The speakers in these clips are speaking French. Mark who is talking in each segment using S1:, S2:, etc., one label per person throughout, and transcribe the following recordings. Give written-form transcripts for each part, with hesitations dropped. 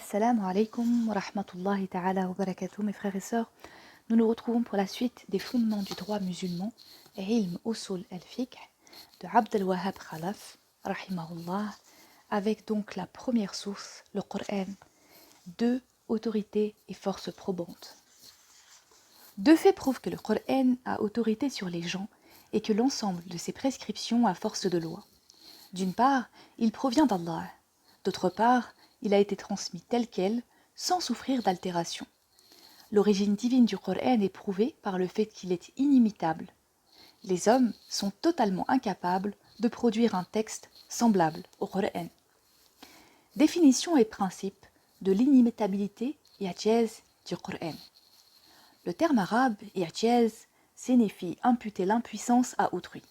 S1: Assalamu alaikum wa rahmatullahi ta'ala wa barakatuh, mes frères et sœurs. Nous nous retrouvons pour la suite des fondements du droit musulman, Ilm Usul al-Fiqh, de Abd al-Wahhab Khalaf, rahimahullah, avec donc la première source, le Coran, deux autorités et forces probantes. Deux faits prouvent que le Coran a autorité sur les gens et que l'ensemble de ses prescriptions a force de loi. D'une part, il provient d'Allah. D'autre part, il a été transmis tel quel, sans souffrir d'altération. L'origine divine du Coran est prouvée par le fait qu'il est inimitable. Les hommes sont totalement incapables de produire un texte semblable au Coran. Définition et principe de l'inimitabilité i'jaz du Coran. Le terme arabe i'jaz signifie imputer l'impuissance à autrui.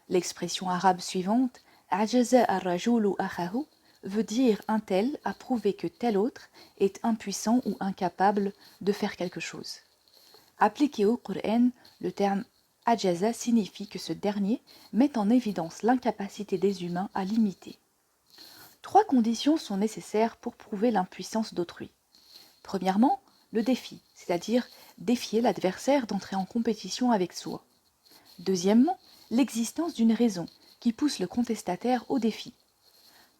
S1: L'expression arabe suivante, ajaza ar-rajulu akhahu, veut dire un tel a prouvé que tel autre est impuissant ou incapable de faire quelque chose. Appliqué au Coran, le terme ajaza signifie que ce dernier met en évidence l'incapacité des humains à l'imiter. Trois conditions sont nécessaires pour prouver l'impuissance d'autrui. Premièrement, le défi, c'est-à-dire défier l'adversaire d'entrer en compétition avec soi. Deuxièmement, l'existence d'une raison qui pousse le contestataire au défi.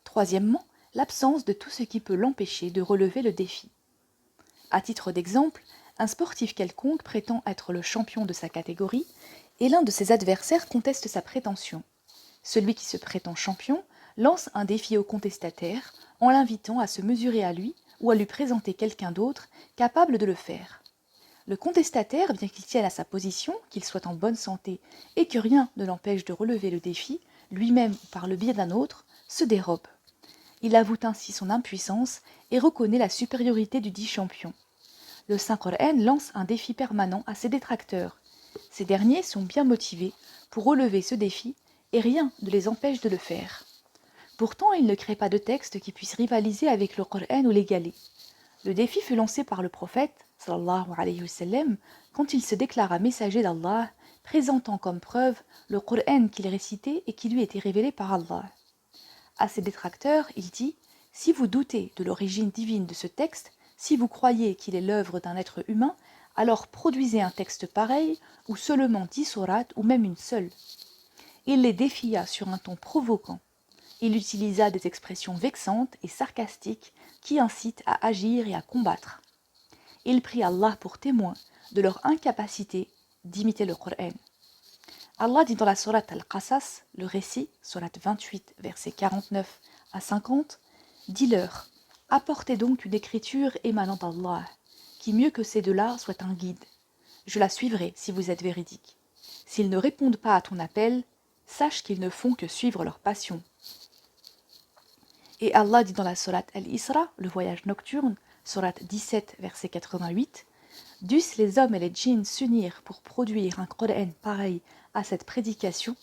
S1: Troisièmement, l'absence de tout ce qui peut l'empêcher de relever le défi. À titre d'exemple, un sportif quelconque prétend être le champion de sa catégorie et l'un de ses adversaires conteste sa prétention. Celui qui se prétend champion lance un défi au contestataire en l'invitant à se mesurer à lui ou à lui présenter quelqu'un d'autre capable de le faire. Le contestataire, bien qu'il tienne à sa position, qu'il soit en bonne santé et que rien ne l'empêche de relever le défi, lui-même ou par le biais d'un autre, se dérobe. Il avoue ainsi son impuissance et reconnaît la supériorité du dit champion. Le Saint-Coran lance un défi permanent à ses détracteurs. Ces derniers sont bien motivés pour relever ce défi et rien ne les empêche de le faire. Pourtant, il ne crée pas de texte qui puisse rivaliser avec le Coran ou l'égaler. Le défi fut lancé par le prophète, sallallahu alayhi wa sallam, quand il se déclara messager d'Allah, présentant comme preuve le Coran qu'il récitait et qui lui était révélé par Allah. À ses détracteurs, il dit « Si vous doutez de l'origine divine de ce texte, si vous croyez qu'il est l'œuvre d'un être humain, alors produisez un texte pareil, ou seulement 10 sourates, ou même une seule. » Il les défia sur un ton provoquant. Il utilisa des expressions vexantes et sarcastiques qui incitent à agir et à combattre. Il prit Allah pour témoin de leur incapacité d'imiter le Coran. Allah dit dans la sourate Al-Qasas, le récit, sourate 28, versets 49 à 50, « Dis-leur, apportez donc une écriture émanant d'Allah, qui mieux que ces deux-là soit un guide. Je la suivrai si vous êtes véridique. S'ils ne répondent pas à ton appel, sache qu'ils ne font que suivre leur passion. » Et Allah dit dans la sourate Al-Isra, le voyage nocturne, sourate 17, verset 88, « Dussent les hommes et les djinns s'unir pour produire un Coran pareil à cette prédication,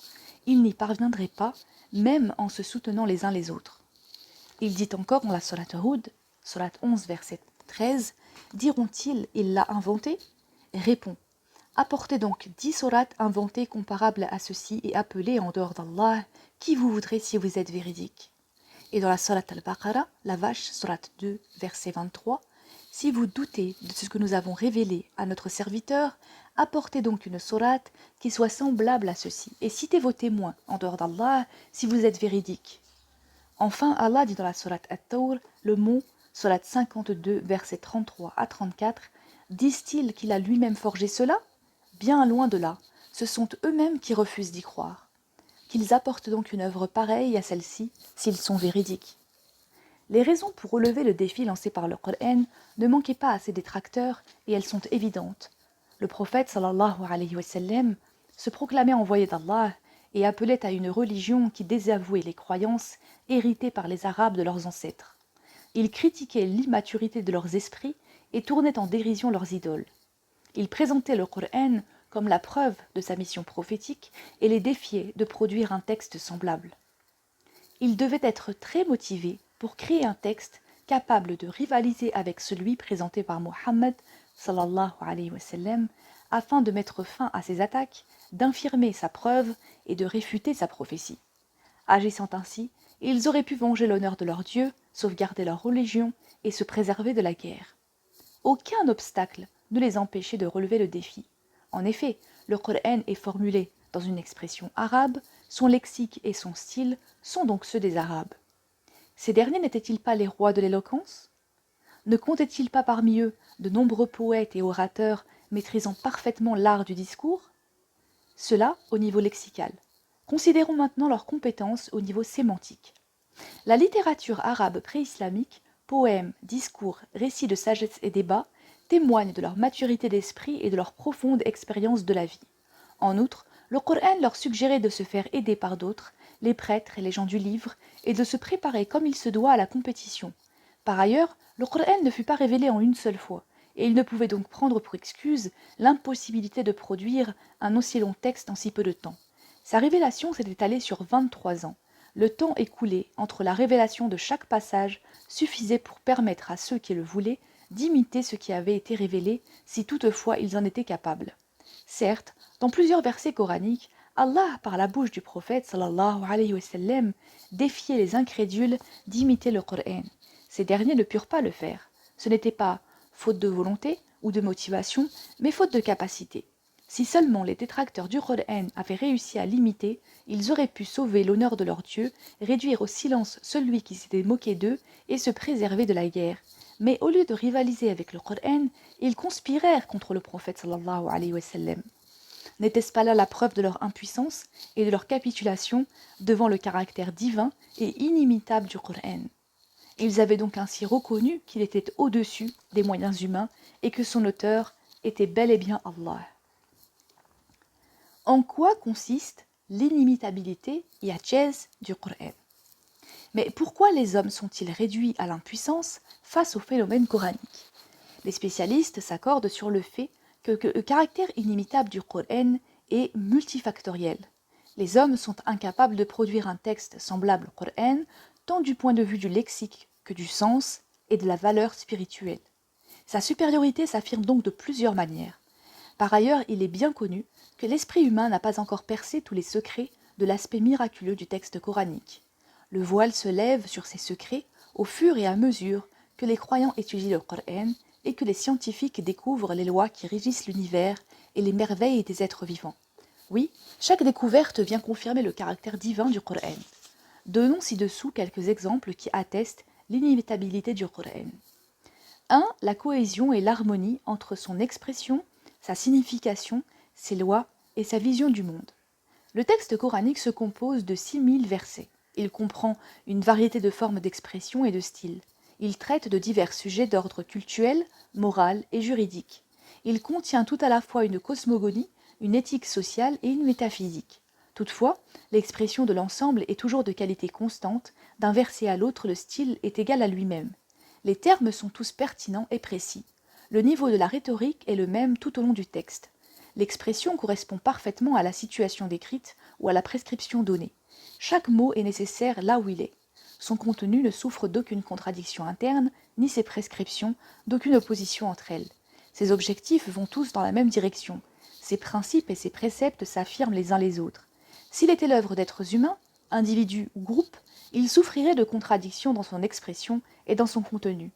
S1: ils n'y parviendraient pas, même en se soutenant les uns les autres. » Il dit encore dans la sourate Hud, sourate 11, verset 13, « Diront-ils, il l'a inventé ?» Réponds, apportez donc 10 sourates inventées comparables à ceci et appelées en dehors d'Allah, qui vous voudrez si vous êtes véridique. Et dans la sourate Al-Baqarah, la vache, sourate 2, verset 23, « Si vous doutez de ce que nous avons révélé à notre serviteur, apportez donc une sourate qui soit semblable à ceci, et citez vos témoins en dehors d'Allah si vous êtes véridiques. » Enfin, Allah dit dans la sourate At-Tawr, le mot, sourate 52, versets 33 à 34, « Disent-ils qu'il a lui-même forgé cela ? Bien loin de là, ce sont eux-mêmes qui refusent d'y croire. Qu'ils apportent donc une œuvre pareille à celle-ci, s'ils sont véridiques. » Les raisons pour relever le défi lancé par le Coran ne manquaient pas à ses détracteurs et elles sont évidentes. Le prophète sallallahu alayhi wa sallam se proclamait envoyé d'Allah et appelait à une religion qui désavouait les croyances héritées par les Arabes de leurs ancêtres. Il critiquait l'immaturité de leurs esprits et tournait en dérision leurs idoles. Il présentait le Coran comme la preuve de sa mission prophétique et les défiait de produire un texte semblable. Il devait être très motivé pour créer un texte capable de rivaliser avec celui présenté par Mohammed sallallahu alayhi wa sallam, afin de mettre fin à ses attaques, d'infirmer sa preuve et de réfuter sa prophétie. Agissant ainsi, ils auraient pu venger l'honneur de leur Dieu, sauvegarder leur religion et se préserver de la guerre. Aucun obstacle ne les empêchait de relever le défi. En effet, le Coran est formulé dans une expression arabe, son lexique et son style sont donc ceux des Arabes. Ces derniers n'étaient-ils pas les rois de l'éloquence? Ne comptait-il pas parmi eux de nombreux poètes et orateurs maîtrisant parfaitement l'art du discours? Cela au niveau lexical. Considérons maintenant leurs compétences au niveau sémantique. La littérature arabe pré-islamique, poèmes, discours, récits de sagesse et débats, témoignent de leur maturité d'esprit et de leur profonde expérience de la vie. En outre, le Coran leur suggérait de se faire aider par d'autres, les prêtres et les gens du livre, et de se préparer comme il se doit à la compétition. Par ailleurs, le Coran ne fut pas révélé en une seule fois, et il ne pouvait donc prendre pour excuse l'impossibilité de produire un aussi long texte en si peu de temps. Sa révélation s'est étalée sur 23 ans. Le temps écoulé entre la révélation de chaque passage suffisait pour permettre à ceux qui le voulaient d'imiter ce qui avait été révélé, si toutefois ils en étaient capables. Certes, dans plusieurs versets coraniques, Allah, par la bouche du prophète sallallahu alayhi wa sallam, défiait les incrédules d'imiter le Coran. Ces derniers ne purent pas le faire. Ce n'était pas faute de volonté ou de motivation, mais faute de capacité. Si seulement les détracteurs du Coran avaient réussi à l'imiter, ils auraient pu sauver l'honneur de leur Dieu, réduire au silence celui qui s'était moqué d'eux et se préserver de la guerre. Mais au lieu de rivaliser avec le Coran, ils conspirèrent contre le prophète sallallahu alayhi wa sallam. N'était-ce pas là la preuve de leur impuissance et de leur capitulation devant le caractère divin et inimitable du Coran? Ils avaient donc ainsi reconnu qu'il était au-dessus des moyens humains et que son auteur était bel et bien Allah. En quoi consiste l'inimitabilité yachès du Coran? Mais pourquoi les hommes sont-ils réduits à l'impuissance face au phénomène coranique? Les spécialistes s'accordent sur le fait que le caractère inimitable du Coran est multifactoriel. Les hommes sont incapables de produire un texte semblable au Coran, tant du point de vue du lexique que du sens et de la valeur spirituelle. Sa supériorité s'affirme donc de plusieurs manières. Par ailleurs, il est bien connu que l'esprit humain n'a pas encore percé tous les secrets de l'aspect miraculeux du texte coranique. Le voile se lève sur ces secrets au fur et à mesure que les croyants étudient le Coran et que les scientifiques découvrent les lois qui régissent l'univers et les merveilles des êtres vivants. Oui, chaque découverte vient confirmer le caractère divin du Coran. Donnons ci-dessous quelques exemples qui attestent l'inimitabilité du Coran. 1. La cohésion et l'harmonie entre son expression, sa signification, ses lois et sa vision du monde. Le texte coranique se compose de 6000 versets. Il comprend une variété de formes d'expression et de styles. Il traite de divers sujets d'ordre cultuel, moral et juridique. Il contient tout à la fois une cosmogonie, une éthique sociale et une métaphysique. Toutefois, l'expression de l'ensemble est toujours de qualité constante, d'un verset à l'autre le style est égal à lui-même. Les termes sont tous pertinents et précis. Le niveau de la rhétorique est le même tout au long du texte. L'expression correspond parfaitement à la situation décrite ou à la prescription donnée. Chaque mot est nécessaire là où il est. Son contenu ne souffre d'aucune contradiction interne, ni ses prescriptions d'aucune opposition entre elles. Ses objectifs vont tous dans la même direction. Ses principes et ses préceptes s'affirment les uns les autres. S'il était l'œuvre d'êtres humains, individus ou groupes, il souffrirait de contradictions dans son expression et dans son contenu.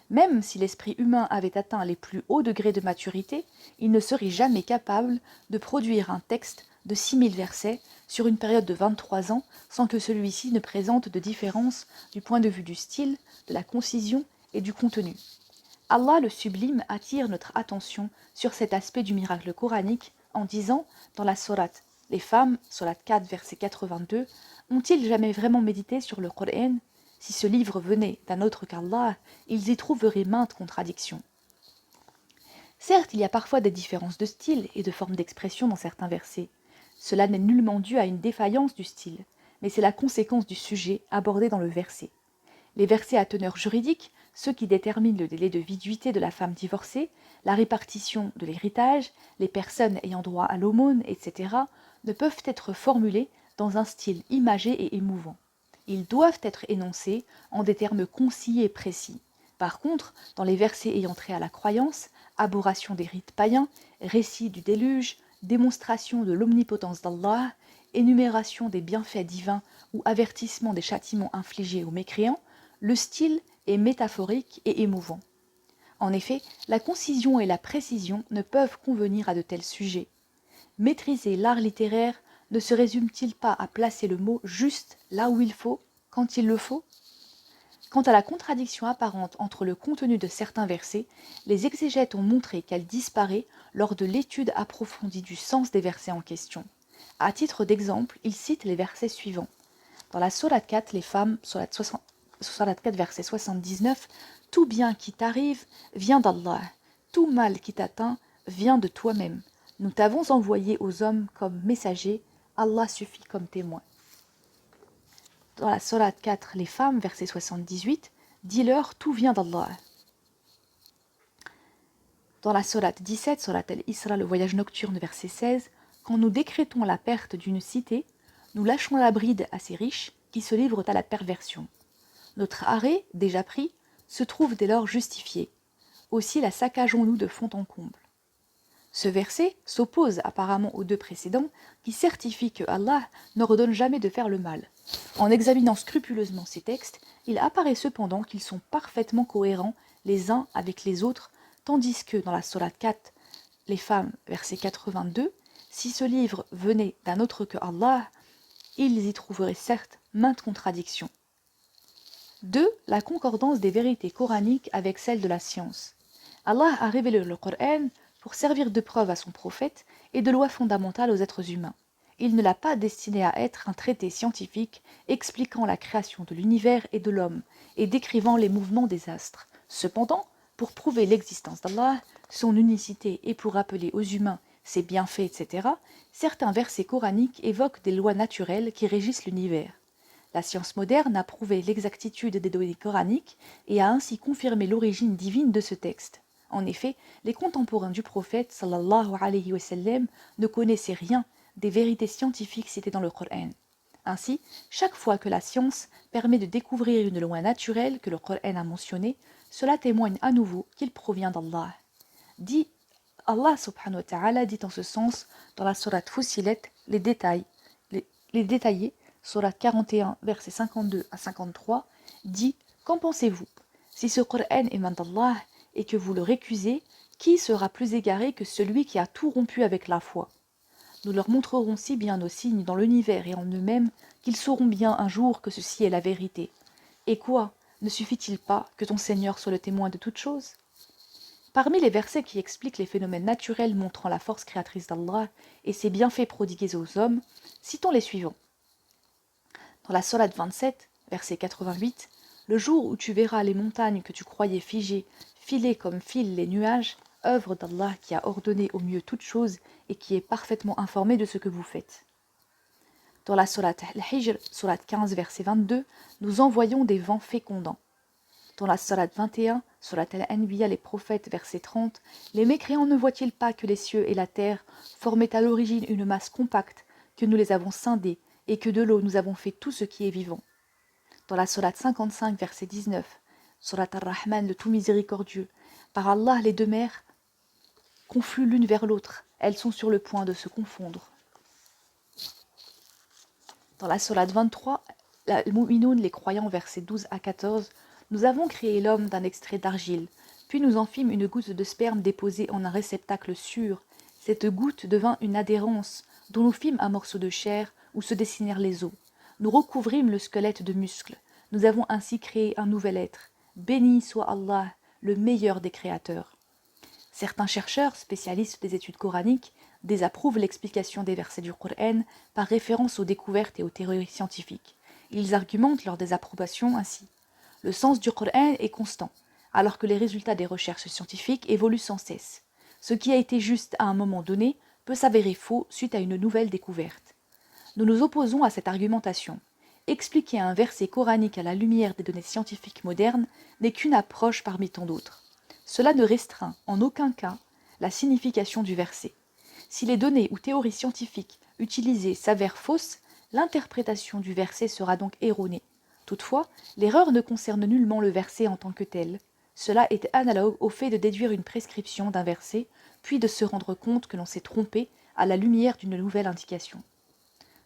S1: Même si l'esprit humain avait atteint les plus hauts degrés de maturité, il ne serait jamais capable de produire un texte de 6000 versets sur une période de 23 ans sans que celui-ci ne présente de différence du point de vue du style, de la concision et du contenu. Allah le sublime attire notre attention sur cet aspect du miracle coranique en disant dans la sourate Les femmes, sourate 4, verset 82, ont-ils jamais vraiment médité sur le Coran? Si ce livre venait d'un autre qu'Allah, ils y trouveraient maintes contradictions. Certes, il y a parfois des différences de style et de forme d'expression dans certains versets. Cela n'est nullement dû à une défaillance du style, mais c'est la conséquence du sujet abordé dans le verset. Les versets à teneur juridique, ceux qui déterminent le délai de viduité de la femme divorcée, la répartition de l'héritage, les personnes ayant droit à l'aumône, etc., ne peuvent être formulés dans un style imagé et émouvant. Ils doivent être énoncés en des termes concis et précis. Par contre, dans les versets ayant trait à la croyance, abhorration des rites païens, récit du déluge, démonstration de l'omnipotence d'Allah, énumération des bienfaits divins ou avertissement des châtiments infligés aux mécréants, Le style est métaphorique et émouvant. En effet, la concision et la précision ne peuvent convenir à de tels sujets. Maîtriser l'art littéraire ne se résume-t-il pas à placer le mot juste là où il faut, quand il le faut? Quant à la contradiction apparente entre le contenu de certains versets, les exégètes ont montré qu'elle disparaît lors de l'étude approfondie du sens des versets en question. À titre d'exemple, ils citent les versets suivants. Dans la Sourate 4, les femmes, Sourate 4, verset 79, « Tout bien qui t'arrive vient d'Allah, tout mal qui t'atteint vient de toi-même. Nous t'avons envoyé aux hommes comme messagers, Allah suffit comme témoin. » Dans la Sourate 4, les femmes, verset 78, « Dis-leur, tout vient d'Allah. » Dans la Sourate 17, Sourate al-Isra, le voyage nocturne, verset 16, « Quand nous décrétons la perte d'une cité, nous lâchons la bride à ces riches qui se livrent à la perversion. Notre arrêt, déjà pris, se trouve dès lors justifié. Aussi la saccageons-nous de fond en comble. » Ce verset s'oppose apparemment aux deux précédents qui certifient que Allah n'ordonne jamais de faire le mal. En examinant scrupuleusement ces textes, il apparaît cependant qu'ils sont parfaitement cohérents les uns avec les autres, tandis que dans la Sourate 4, les femmes, verset 82, si ce livre venait d'un autre que Allah, ils y trouveraient certes maintes contradictions. 2. La concordance des vérités coraniques avec celles de la science. Allah a révélé le Coran pour servir de preuve à son prophète et de loi fondamentale aux êtres humains. Il ne l'a pas destiné à être un traité scientifique expliquant la création de l'univers et de l'homme et décrivant les mouvements des astres. Cependant, pour prouver l'existence d'Allah, son unicité et pour rappeler aux humains ses bienfaits, etc., certains versets coraniques évoquent des lois naturelles qui régissent l'univers. La science moderne a prouvé l'exactitude des données coraniques et a ainsi confirmé l'origine divine de ce texte. En effet, les contemporains du prophète sallallahu alayhi wa sallam ne connaissaient rien des vérités scientifiques citées dans le Coran. Ainsi, chaque fois que la science permet de découvrir une loi naturelle que le Coran a mentionnée, cela témoigne à nouveau qu'il provient d'Allah. Allah subhanahu wa ta'ala dit en ce sens dans la sourate Fussilet les détaillés, sourate 41, versets 52 à 53, dit « Qu'en pensez-vous? Si ce Coran émane d'Allah et que vous le récusez, qui sera plus égaré que celui qui a tout rompu avec la foi? Nous leur montrerons si bien nos signes dans l'univers et en eux-mêmes qu'ils sauront bien un jour que ceci est la vérité. Et quoi? Ne suffit-il pas que ton Seigneur soit le témoin de toutes choses ?» Parmi les versets qui expliquent les phénomènes naturels montrant la force créatrice d'Allah et ses bienfaits prodigués aux hommes, citons les suivants. Dans la Sourate 27, verset 88, « Le jour où tu verras les montagnes que tu croyais figées, filer comme filent les nuages, œuvre d'Allah qui a ordonné au mieux toutes choses et qui est parfaitement informé de ce que vous faites. » Dans la Sourate Al-Hijr, Sourate 15, verset 22, nous envoyons des vents fécondants. Dans la Sourate 21, Sourate Al-Anbiya, les prophètes, verset 30, « Les mécréants ne voient-ils pas que les cieux et la terre formaient à l'origine une masse compacte, que nous les avons scindés, et que de l'eau nous avons fait tout ce qui est vivant ?» Dans la Sourate 55, verset 19, Sourate Ar-Rahman, le tout miséricordieux, « Par Allah, les deux mers confluent l'une vers l'autre, elles sont sur le point de se confondre. » Dans la Sourate 23, Al-Mu'minun, les croyants, versets 12 à 14, « Nous avons créé l'homme d'un extrait d'argile, puis nous en fîmes une goutte de sperme déposée en un réceptacle sûr. Cette goutte devint une adhérence, dont nous fîmes un morceau de chair où se dessinèrent les os. Nous recouvrîmes le squelette de muscles. Nous avons ainsi créé un nouvel être. Béni soit Allah, le meilleur des créateurs. » Certains chercheurs, spécialistes des études coraniques, désapprouvent l'explication des versets du Coran par référence aux découvertes et aux théories scientifiques. Ils argumentent leur désapprobation ainsi. Le sens du Coran est constant, alors que les résultats des recherches scientifiques évoluent sans cesse. Ce qui a été juste à un moment donné peut s'avérer faux suite à une nouvelle découverte. Nous nous opposons à cette argumentation. Expliquer un verset coranique à la lumière des données scientifiques modernes n'est qu'une approche parmi tant d'autres. Cela ne restreint en aucun cas la signification du verset. Si les données ou théories scientifiques utilisées s'avèrent fausses, l'interprétation du verset sera donc erronée. Toutefois, l'erreur ne concerne nullement le verset en tant que tel. Cela est analogue au fait de déduire une prescription d'un verset, puis de se rendre compte que l'on s'est trompé à la lumière d'une nouvelle indication.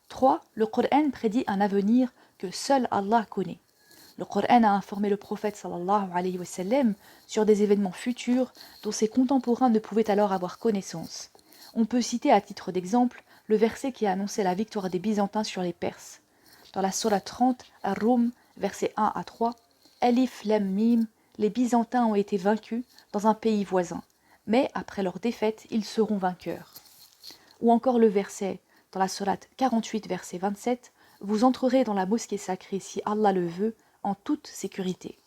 S1: 3. Le Coran prédit un avenir que seul Allah connaît. Le Coran a informé le prophète sallallahu alayhi wa sallam sur des événements futurs dont ses contemporains ne pouvaient alors avoir connaissance. On peut citer à titre d'exemple le verset qui a annoncé la victoire des Byzantins sur les Perses. Dans la sourate 30, Ar-Rum, versets 1 à 3, Alif Lam Mim, les Byzantins ont été vaincus dans un pays voisin, mais après leur défaite, ils seront vainqueurs. Ou encore le verset, dans la sourate 48, verset 27, vous entrerez dans la mosquée sacrée si Allah le veut, en toute sécurité.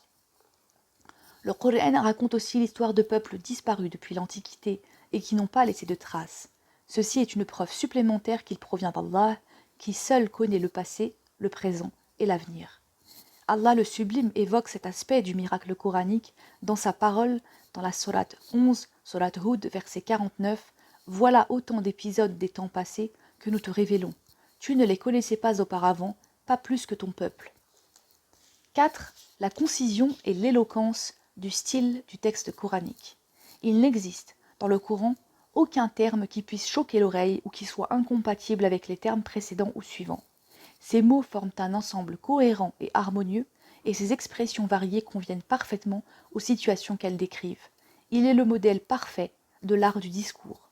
S1: Le Coran raconte aussi l'histoire de peuples disparus depuis l'Antiquité et qui n'ont pas laissé de traces. Ceci est une preuve supplémentaire qu'il provient d'Allah, qui seul connaît le passé, le présent et l'avenir. Allah le Sublime évoque cet aspect du miracle coranique dans sa parole dans la sourate 11, sourate Hud, verset 49. Voilà autant d'épisodes des temps passés que nous te révélons. Tu ne les connaissais pas auparavant, pas plus que ton peuple. 4. La concision et l'éloquence du style du texte coranique. Il n'existe, dans le Coran, aucun terme qui puisse choquer l'oreille ou qui soit incompatible avec les termes précédents ou suivants. Ces mots forment un ensemble cohérent et harmonieux, et ces expressions variées conviennent parfaitement aux situations qu'elles décrivent. Il est le modèle parfait de l'art du discours.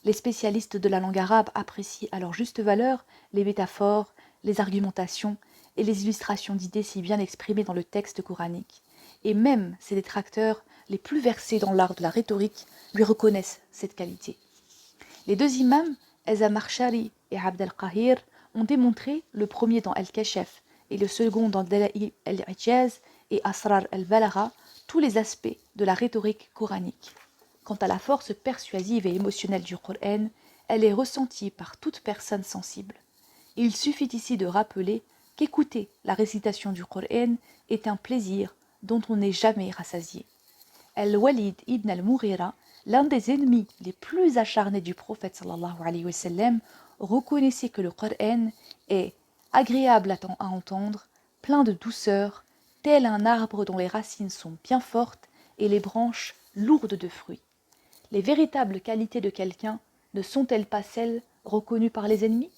S1: Les spécialistes de la langue arabe apprécient à leur juste valeur les métaphores, les argumentations et les illustrations d'idées si bien exprimées dans le texte coranique. Et même ses détracteurs les plus versés dans l'art de la rhétorique lui reconnaissent cette qualité. Les deux imams, Az-Zamakhshari et Abd al-Qahir, ont démontré, le premier dans Al-Kashaf et le second dans Dalaïl al-Ijaz et Asrar al-Balagha, tous les aspects de la rhétorique coranique. Quant à la force persuasive et émotionnelle du Coran, elle est ressentie par toute personne sensible. Il suffit ici de rappeler qu'écouter la récitation du Coran est un plaisir dont on n'est jamais rassasié. Al-Walid ibn al-Mughira, l'un des ennemis les plus acharnés du prophète sallallahu alayhi wa sallam, reconnaissait que le Coran est agréable à entendre, plein de douceur, tel un arbre dont les racines sont bien fortes et les branches lourdes de fruits. Les véritables qualités de quelqu'un ne sont-elles pas celles reconnues par les ennemis ?